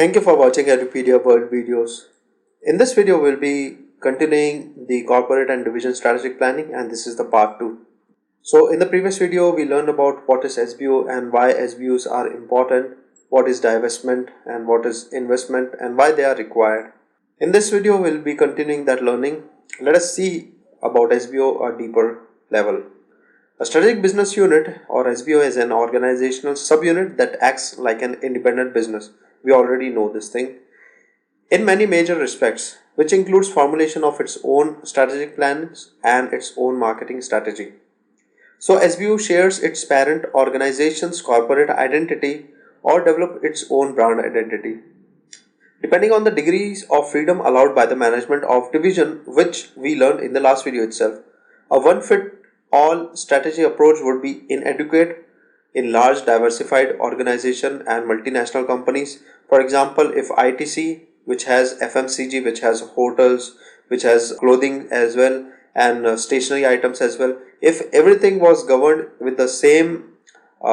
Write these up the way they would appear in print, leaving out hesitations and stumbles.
Thank you for watching Edupedia World videos. In this video, we'll be continuing the corporate and division strategic planning, and this is the part 2. So in the previous video, we learned about what is SBO and why SBOs are important, what is divestment and what is investment and why they are required. In this video, we'll be continuing that learning. Let us see about SBO at a deeper level. A strategic business unit or SBO is an organizational subunit that acts like an independent business. We already know this thing in many major respects, which includes formulation of its own strategic plans and its own marketing strategy. So SBO shares its parent organization's corporate identity or develop its own brand identity. Depending on the degrees of freedom allowed by the management of division, which we learned in the last video itself, a one-fit-all strategy approach would be inadequate in large diversified organization and multinational companies. For example, if ITC, which has FMCG, which has hotels, which has clothing as well, and stationery items as well, if everything was governed with the same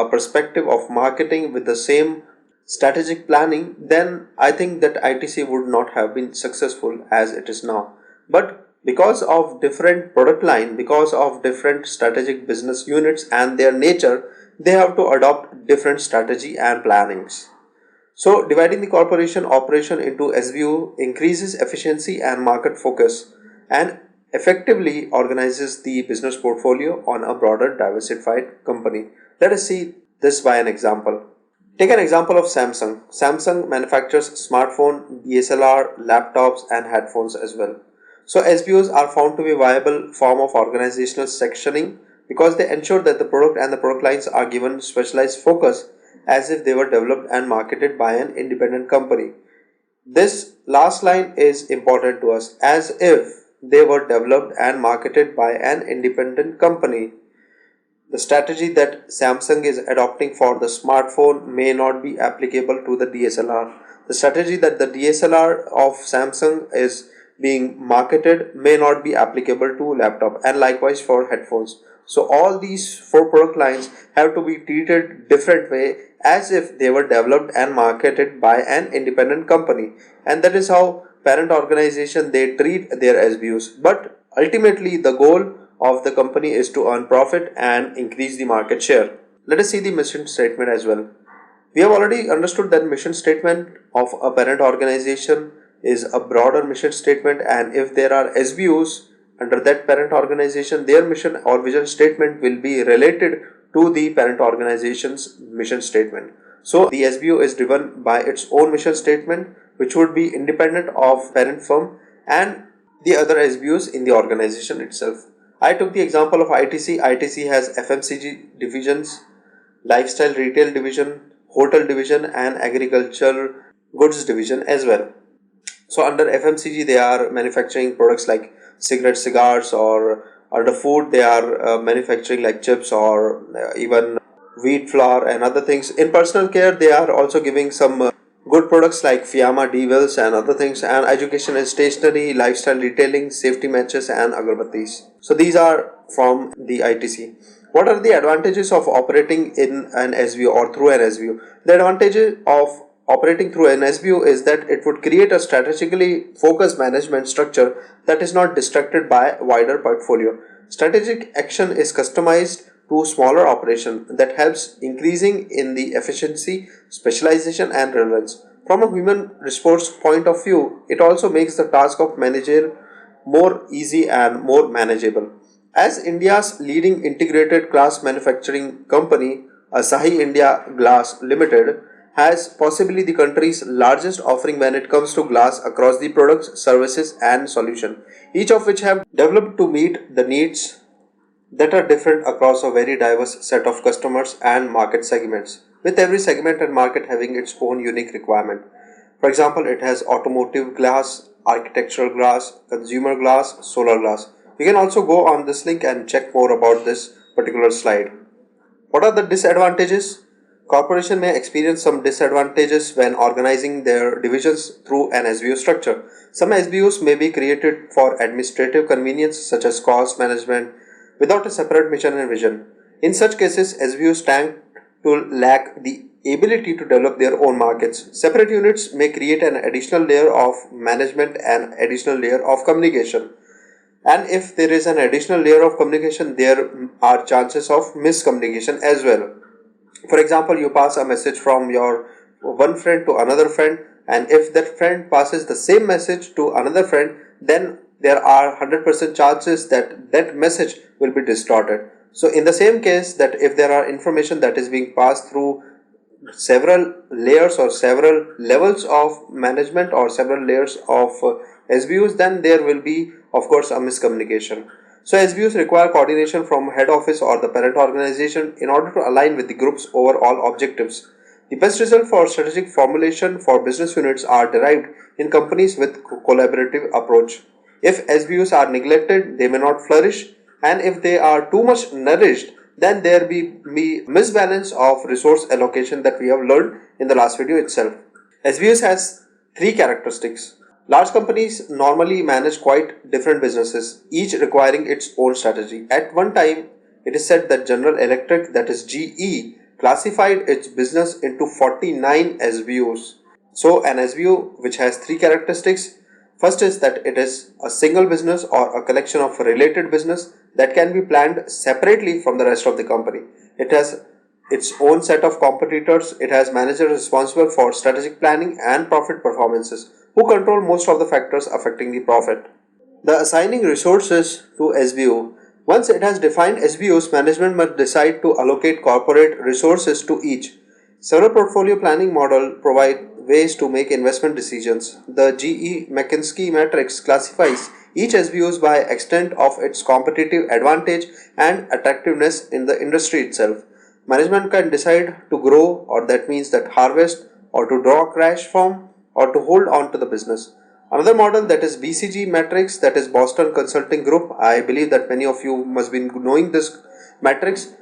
perspective of marketing, with the same strategic planning, then I think that ITC would not have been successful as it is now. But because of different product line, because of different strategic business units and their nature, they have to adopt different strategy and plannings. So dividing the corporation operation into SBO increases efficiency and market focus and effectively organizes the business portfolio on a broader diversified company. Let us see this by an example. Take an example of Samsung. Samsung manufactures smartphone, DSLR, laptops and headphones as well. So SBOs are found to be a viable form of organizational sectioning because they ensure that the product and the product lines are given specialized focus as if they were developed and marketed by an independent company. This last line is important to us, as if they were developed and marketed by an independent company. The strategy that Samsung is adopting for the smartphone may not be applicable to the DSLR. The strategy that the DSLR of Samsung is being marketed may not be applicable to laptop, and likewise for headphones. So all these four product lines have to be treated different way as if they were developed and marketed by an independent company, and that is how parent organization they treat their SBOs. But ultimately the goal of the company is to earn profit and increase the market share. Let us see the mission statement as well. We have already understood that mission statement of a parent organization is a broader mission statement, and if there are SBOs under that parent organization, their mission or vision statement will be related to the parent organization's mission statement. So the SBO is driven by its own mission statement, which would be independent of parent firm and the other SBOs in the organization itself. I took the example of ITC. ITC has FMCG divisions, lifestyle retail division, hotel division and agricultural goods division as well. So under FMCG they are manufacturing products like cigarettes, cigars, or under food they are manufacturing like chips or even wheat flour and other things. In personal care they are also giving some good products like Fiyama, D-Wells and other things, and education and stationery, lifestyle retailing, safety matches and agarbattis. So these are from the ITC. What are the advantages of operating in an SBO or through an SBO? The advantage of operating through an SBO is that it would create a strategically focused management structure that is not distracted by a wider portfolio. Strategic action is customized to smaller operation that helps increasing in the efficiency, specialization and relevance. From a human resource point of view, it also makes the task of manager more easy and more manageable. As India's leading integrated glass manufacturing company, Asahi India Glass Limited has possibly the country's largest offering when it comes to glass across the products, services and solution, each of which have developed to meet the needs that are different across a very diverse set of customers and market segments, with every segment and market having its own unique requirement. For example, it has automotive glass, architectural glass, consumer glass, solar glass. You can also go on this link and check more about this particular slide. What are the disadvantages? Corporation may experience some disadvantages when organizing their divisions through an SBO structure. Some SBOs may be created for administrative convenience such as cost management without a separate mission and vision. In such cases, SBOs tend to lack the ability to develop their own markets. Separate units may create an additional layer of management and additional layer of communication. And if there is an additional layer of communication, there are chances of miscommunication as well. For example, you pass a message from your one friend to another friend, and if that friend passes the same message to another friend, then there are 100% chances that that message will be distorted. So in the same case, that if there are information that is being passed through several layers or several levels of management or several layers of SBUs, then there will be of course a miscommunication. So SBUs require coordination from head office or the parent organization in order to align with the group's overall objectives. The best result for strategic formulation for business units are derived in companies with collaborative approach. If SBUs are neglected, they may not flourish, and if they are too much nourished, then there be misbalance of resource allocation that we have learned in the last video itself. SBUs has three characteristics. Large companies normally manage quite different businesses, each requiring its own strategy. At one time, it is said that General Electric, that is GE, classified its business into 49 SBUs. So an SBU which has three characteristics. First is that it is a single business or a collection of related business that can be planned separately from the rest of the company. It has its own set of competitors. It has managers responsible for strategic planning and profit performances, who control most of the factors affecting the profit. The assigning resources to SBU. Once it has defined SBUs, management must decide to allocate corporate resources to each. Several portfolio planning models provide ways to make investment decisions. The GE McKinsey matrix classifies each SBUs by extent of its competitive advantage and attractiveness in the industry itself. Management can decide to grow, or that means that harvest, or to draw cash from, or to hold on to the business. Another model, that is BCG matrix, that is Boston Consulting Group. I believe that many of you must be knowing this matrix.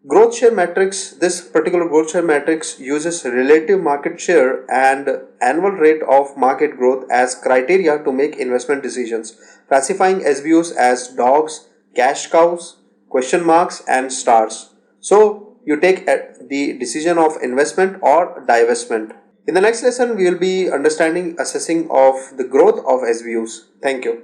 Growth share matrix. This particular growth share matrix uses relative market share and annual rate of market growth as criteria to make investment decisions, classifying SBUs as dogs, cash cows, question marks, and stars. So you take the decision of investment or divestment. In the next lesson, we will be understanding assessing of the growth of SBUs. Thank you.